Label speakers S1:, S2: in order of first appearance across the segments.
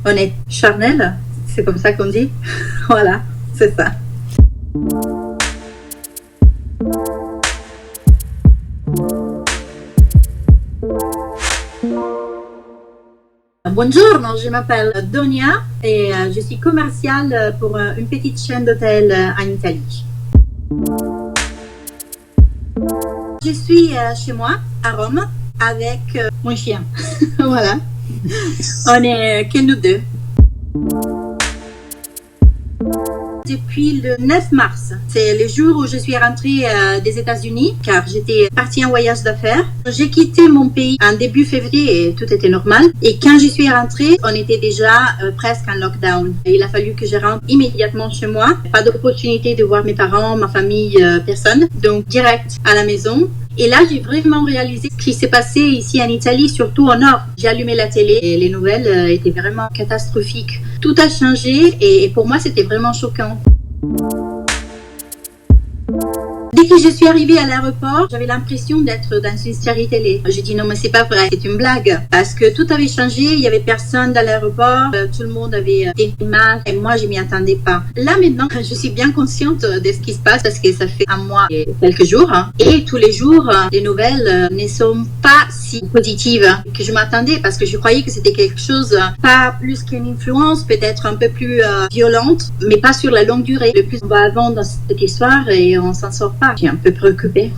S1: On est charnel, c'est comme ça qu'on dit. Voilà, c'est ça. Bonjour, je m'appelle Donia et je suis commerciale pour une petite chaîne d'hôtels en Italie. Je suis chez moi, à Rome, avec mon chien. Voilà. On est que nous deux. Depuis le 9 mars, c'est le jour où je suis rentrée des États-Unis, car j'étais partie en voyage d'affaires. J'ai quitté mon pays en début février et tout était normal. Et quand je suis rentrée, on était déjà presque en lockdown. Il a fallu que je rentre immédiatement chez moi. Pas d'opportunité de voir mes parents, ma famille, personne. Donc direct à la maison. Et là, j'ai vraiment réalisé ce qui s'est passé ici en Italie, surtout au nord. J'ai allumé la télé et les nouvelles étaient vraiment catastrophiques. Tout a changé et pour moi, c'était vraiment choquant. Dès que je suis arrivée à l'aéroport, j'avais l'impression d'être dans une série télé. J'ai dit non mais c'est pas vrai, c'est une blague. Parce que tout avait changé, il y avait personne dans l'aéroport, tout le monde avait des masques et moi je m'y attendais pas. Là maintenant, je suis bien consciente de ce qui se passe parce que ça fait un mois et quelques jours. Et tous les jours, les nouvelles ne sont pas si positives que je m'attendais parce que je croyais que c'était quelque chose, pas plus qu'une influence, peut-être un peu plus violente, mais pas sur la longue durée. Le plus on va avant dans cette histoire et on s'en sort pas. Je suis un peu préoccupée.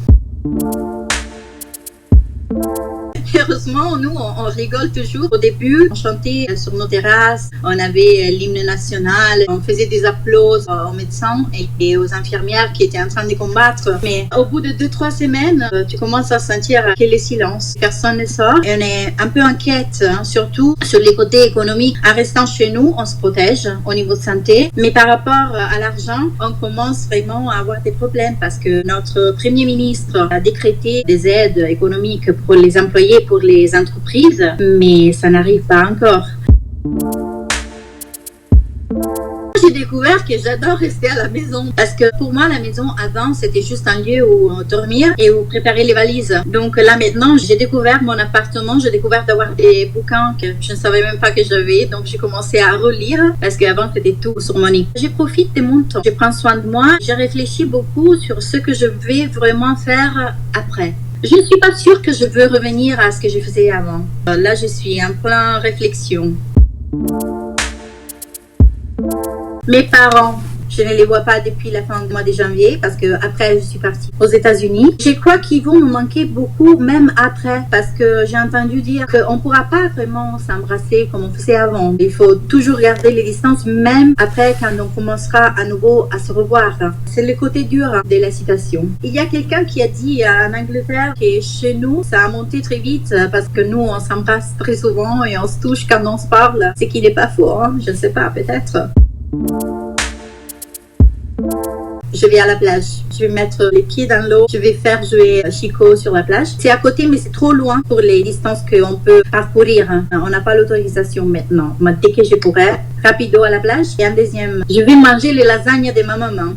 S1: Heureusement, nous, on rigole toujours. Au début, on chantait sur nos terrasses, on avait l'hymne national, on faisait des applaudissements aux médecins et aux infirmières qui étaient en train de combattre. Mais au bout de 2-3 semaines, tu commences à sentir qu'il y a le silence. Personne ne sort et on est un peu inquiète, surtout sur les côtés économiques. En restant chez nous, on se protège au niveau de santé. Mais par rapport à l'argent, on commence vraiment à avoir des problèmes parce que notre Premier ministre a décrété des aides économiques pour les employés, pour les entreprises, mais ça n'arrive pas encore. J'ai découvert que j'adore rester à la maison parce que pour moi la maison avant c'était juste un lieu où dormir et où préparer les valises. Donc là maintenant j'ai découvert mon appartement, j'ai découvert d'avoir des bouquins que je ne savais même pas que j'avais, donc j'ai commencé à relire parce qu'avant c'était tout sur mon lit. Je profite de mon temps, je prends soin de moi, je réfléchis beaucoup sur ce que je vais vraiment faire après. Je ne suis pas sûre que je veux revenir à ce que je faisais avant. Là, je suis en plein réflexion. Mes parents, je ne les vois pas depuis la fin du mois de janvier parce que après je suis partie aux États-Unis. Je crois qu'ils vont me manquer beaucoup même après parce que j'ai entendu dire qu'on ne pourra pas vraiment s'embrasser comme on faisait avant. Il faut toujours garder les distances même après quand on commencera à nouveau à se revoir. C'est le côté dur de la citation. Il y a quelqu'un qui a dit en Angleterre que chez nous ça a monté très vite parce que nous on s'embrasse très souvent et on se touche quand on se parle. C'est qu'il n'est pas faux, hein? Je ne sais pas, peut-être. Je vais à la plage, je vais mettre les pieds dans l'eau, je vais faire jouer Chico sur la plage. C'est à côté mais c'est trop loin pour les distances qu'on peut parcourir. On n'a pas l'autorisation maintenant. Mais dès que je pourrai, rapido à la plage. Et en deuxième, je vais manger les lasagnes de ma maman.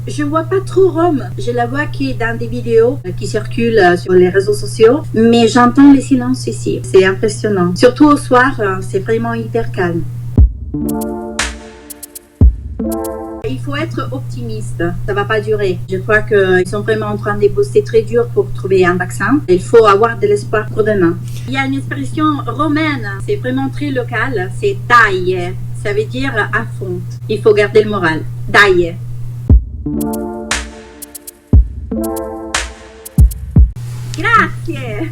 S1: Je vois pas trop Rome, je la vois qui est dans des vidéos qui circulent sur les réseaux sociaux, mais j'entends le silence ici, c'est impressionnant. Surtout au soir, c'est vraiment hyper calme. Il faut être optimiste, ça va pas durer. Je crois qu'ils sont vraiment en train de bosser très dur pour trouver un vaccin. Il faut avoir de l'espoir pour demain. Il y a une expression romaine, c'est vraiment très local, c'est dai, ça veut dire à fond. Il faut garder le moral, dai. Grazie!